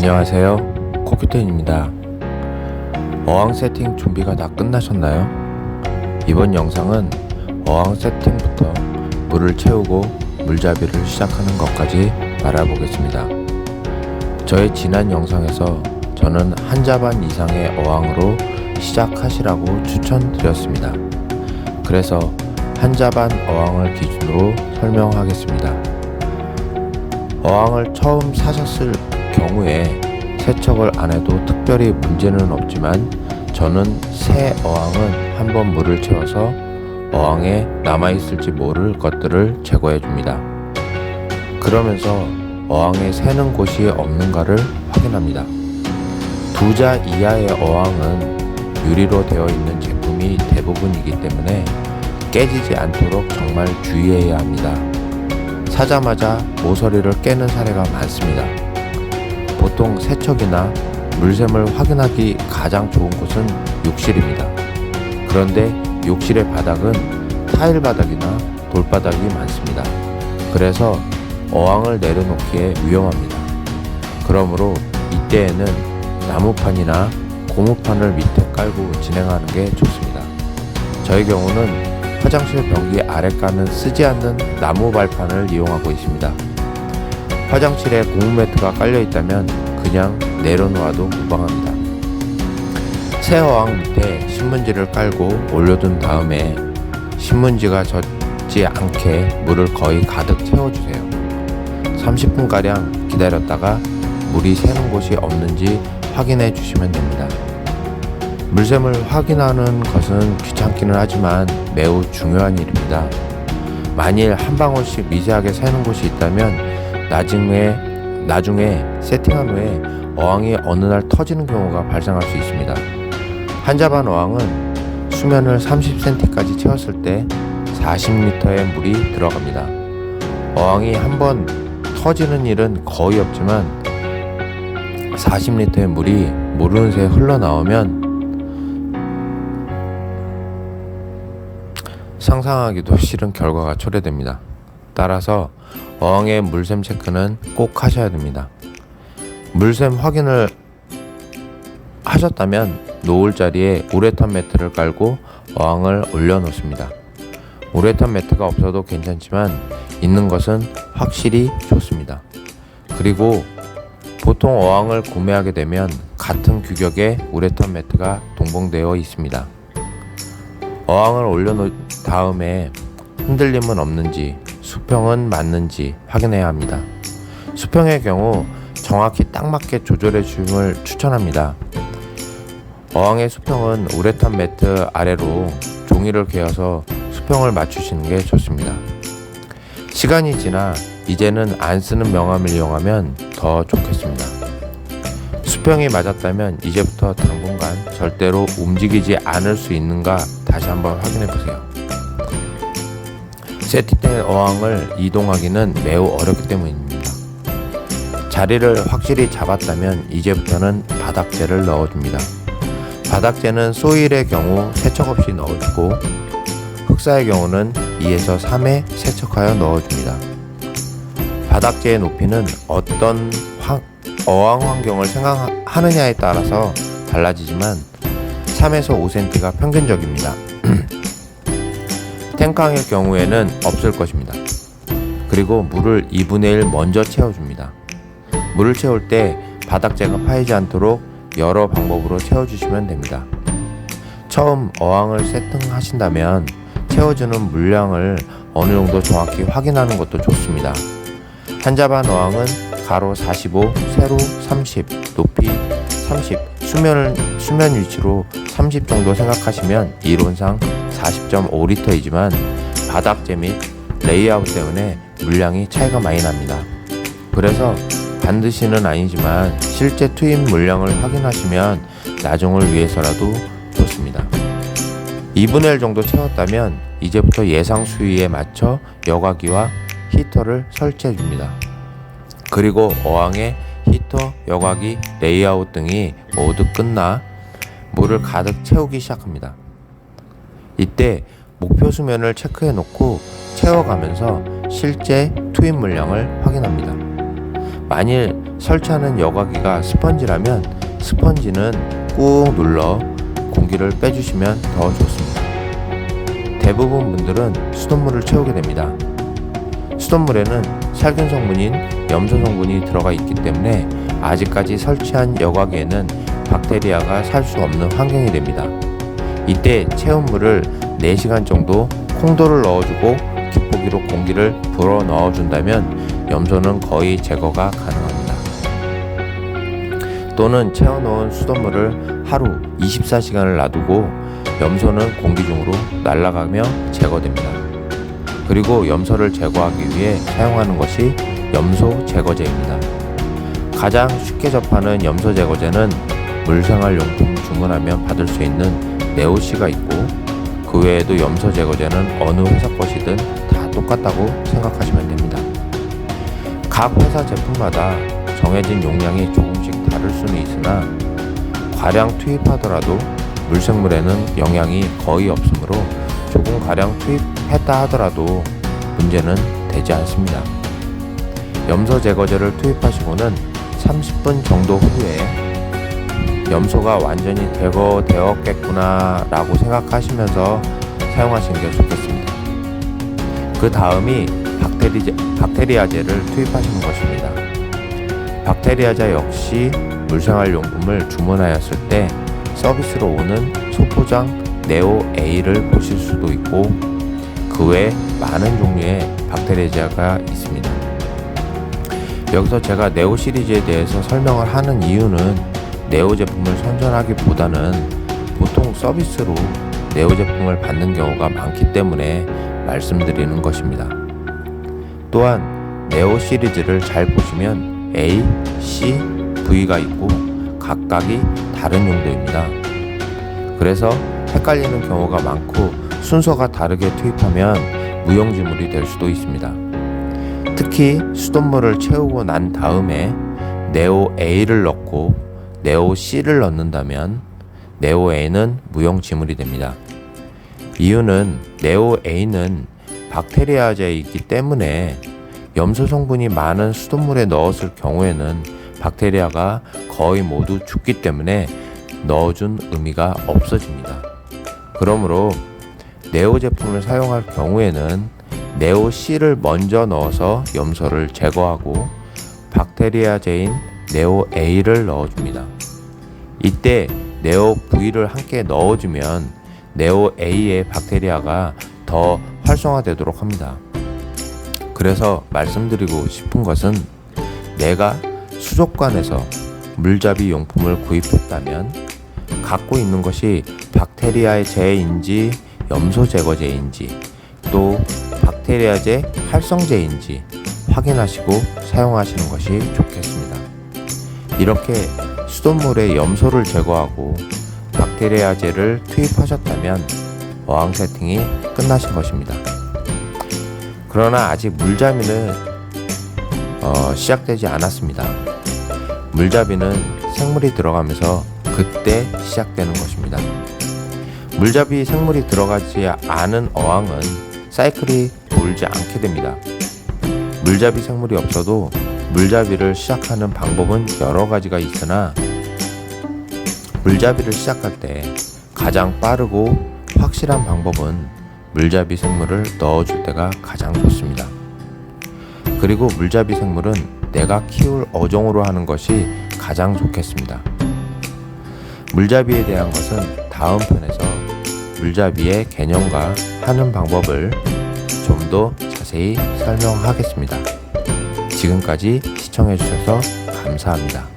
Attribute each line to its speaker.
Speaker 1: 안녕하세요, 코큐텐입니다. 어항 세팅 준비가 다 끝나셨나요? 이번 영상은 어항 세팅부터 물을 채우고 물잡이를 시작하는 것까지 말해보겠습니다. 저의 지난 영상에서 저는 한 자반 이상의 어항으로 시작하시라고 추천드렸습니다. 그래서 한 자반 어항을 기준으로 설명하겠습니다. 어항을 처음 사셨을 경우에 세척을 안 해도 특별히 문제는 없지만 저는 새 어항은 한번 물을 채워서 어항에 남아있을지 모를 것들을 제거해 줍니다. 그러면서 어항에 새는 곳이 없는가를 확인합니다. 2자 이하의 어항은 유리로 되어 있는 제품이 대부분이기 때문에 깨지지 않도록 정말 주의해야 합니다. 사자마자 모서리를 깨는 사례가 많습니다. 보통 세척이나 물샘을 확인하기 가장 좋은 곳은 욕실입니다. 그런데 욕실의 바닥은 타일 바닥이나 돌바닥이 많습니다. 그래서 어항을 내려놓기에 위험합니다. 그러므로 이때에는 나무판이나 고무판을 밑에 깔고 진행하는 게 좋습니다. 저의 경우는 화장실 변기 아랫가는 쓰지 않는 나무 발판을 이용하고 있습니다. 화장실에 고무 매트가 깔려 있다면 그냥 내려놓아도 무방합니다. 새 어항 밑에 신문지를 깔고 올려둔 다음에 신문지가 젖지 않게 물을 거의 가득 채워주세요. 30분가량 기다렸다가 물이 새는 곳이 없는지 확인해 주시면 됩니다. 물샘을 확인하는 것은 귀찮기는 하지만 매우 중요한 일입니다. 만일 한 방울씩 미세하게 새는 곳이 있다면 나중에 세팅한 후에 어항이 어느 날 터지는 경우가 발생할 수 있습니다. 한 자반 어항은 수면을 30cm까지 채웠을 때 40리터의 물이 들어갑니다. 어항이 한번 터지는 일은 거의 없지만 40리터의 물이 모르는 새에 흘러나오면 상상하기도 싫은 결과가 초래됩니다. 따라서 어항의 물샘 체크는 꼭 하셔야 됩니다. 물샘 확인을 하셨다면 놓을 자리에 우레탄 매트를 깔고 어항을 올려놓습니다. 우레탄 매트가 없어도 괜찮지만 있는 것은 확실히 좋습니다. 그리고 보통 어항을 구매하게 되면 같은 규격의 우레탄 매트가 동봉되어 있습니다. 어항을 올려놓은 다음에 흔들림은 없는지 수평은 맞는지 확인해야 합니다. 수평의 경우 정확히 딱 맞게 조절해 주심을 추천합니다. 어항의 수평은 우레탄 매트 아래로 종이를 개어서 수평을 맞추시는 게 좋습니다. 시간이 지나 이제는 안 쓰는 명암을 이용하면 더 좋겠습니다. 수평이 맞았다면 이제부터 당분간 절대로 움직이지 않을 수 있는가 다시 한번 확인해 보세요. 세팅된 어항을 이동하기는 매우 어렵기 때문입니다. 자리를 확실히 잡았다면 이제부터는 바닥재를 넣어줍니다. 바닥재는 소일의 경우 세척 없이 넣어주고 흑사의 경우는 2에서 3회 세척하여 넣어줍니다. 바닥재의 높이는 어떤 어항 환경을 생각하느냐에 따라서 달라지지만 3에서 5cm가 평균적입니다. 탱크항의 경우에는 없을 것입니다. 그리고 물을 2분의 1 먼저 채워줍니다. 물을 채울 때 바닥재가 파이지 않도록 여러 방법으로 채워주시면 됩니다. 처음 어항을 세팅하신다면 채워주는 물량을 어느 정도 정확히 확인하는 것도 좋습니다. 한 자반 어항은 가로 45, 세로 30, 높이 30, 수면 위치로 30 정도 생각하시면 이론상 40.5리터이지만 바닥재 및 레이아웃 때문에 물량이 차이가 많이 납니다. 그래서 반드시는 아니지만 실제 투입 물량을 확인하시면 나중을 위해서라도 좋습니다. 2분의 1 정도 채웠다면 이제부터 예상 수위에 맞춰 여과기와 히터를 설치해 줍니다. 그리고 어항에 히터, 여과기, 레이아웃 등이 모두 끝나 물을 가득 채우기 시작합니다. 이때 목표 수면을 체크해 놓고 채워가면서 실제 투입 물량을 확인합니다. 만일 설치하는 여과기가 스펀지라면 스펀지는 꾹 눌러 공기를 빼주시면 더 좋습니다. 대부분 분들은 수돗물을 채우게 됩니다. 수돗물에는 살균 성분인 염소 성분이 들어가 있기 때문에 아직까지 설치한 여과기에는 박테리아가 살 수 없는 환경이 됩니다. 이때 채운 물을 4시간 정도 콩도를 넣어주고 기포기로 공기를 불어 넣어준다면 염소는 거의 제거가 가능합니다. 또는 채워놓은 수돗물을 하루 24시간을 놔두고 염소는 공기 중으로 날아가며 제거됩니다. 그리고 염소를 제거하기 위해 사용하는 것이 염소 제거제입니다. 가장 쉽게 접하는 염소 제거제는 물생활용품 주문하면 받을 수 있는 네오시가 있고, 그 외에도 염소 제거제는 어느 회사 것이든 다 똑같다고 생각하시면 됩니다. 각 회사 제품마다 정해진 용량이 조금씩 다를 수는 있으나 과량 투입하더라도 물생물에는 영향이 거의 없으므로 조금 가량 투입했다 하더라도 문제는 되지 않습니다. 염소 제거제를 투입하시고는 30분 정도 후에 염소가 완전히 제거되었겠구나 라고 생각하시면서 사용하시는 게 좋겠습니다. 그 다음이 박테리아제를 투입하시는 것입니다. 박테리아제 역시 물생활용품을 주문하였을 때 서비스로 오는 소포장 네오-A를 보실 수도 있고, 그 외 많은 종류의 박테리아제가 있습니다. 여기서 제가 네오 시리즈에 대해서 설명을 하는 이유는 네오 제품을 선전하기보다는 보통 서비스로 네오 제품을 받는 경우가 많기 때문에 말씀드리는 것입니다. 또한 네오 시리즈를 잘 보시면 A, C, V가 있고 각각이 다른 용도입니다. 그래서 헷갈리는 경우가 많고 순서가 다르게 투입하면 무용지물이 될 수도 있습니다. 특히 수돗물을 채우고 난 다음에 네오 A를 넣고 네오 C를 넣는다면 네오 A는 무용지물이 됩니다. 이유는 네오 A는 박테리아제이기 때문에 염소 성분이 많은 수돗물에 넣었을 경우에는 박테리아가 거의 모두 죽기 때문에 넣어준 의미가 없어집니다. 그러므로 네오 제품을 사용할 경우에는 네오 C를 먼저 넣어서 염소를 제거하고 박테리아제인 네오 A를 넣어줍니다. 이때 네오 V를 함께 넣어주면 네오 A의 박테리아가 더 활성화되도록 합니다. 그래서 말씀드리고 싶은 것은 내가 수족관에서 물잡이 용품을 구입했다면 갖고 있는 것이 박테리아의 제인지 염소 제거제인지 또 박테리아제 활성제인지 확인하시고 사용하시는 것이 좋겠습니다. 이렇게 수돗물에 염소를 제거하고 박테리아제를 투입하셨다면 어항 세팅이 끝나신 것입니다. 그러나 아직 물잡이는 시작되지 않았습니다. 물잡이는 생물이 들어가면서 그때 시작되는 것입니다. 물잡이 생물이 들어가지 않은 어항은 사이클이 돌지 않게 됩니다. 물잡이 생물이 없어도 물잡이를 시작하는 방법은 여러 가지가 있으나 물잡이를 시작할 때 가장 빠르고 확실한 방법은 물잡이 생물을 넣어줄 때가 가장 좋습니다. 그리고 물잡이 생물은 내가 키울 어종으로 하는 것이 가장 좋겠습니다. 물잡이에 대한 것은 다음 편에서 물잡이의 개념과 하는 방법을 좀 더 자세히 설명하겠습니다. 지금까지 시청해주셔서 감사합니다.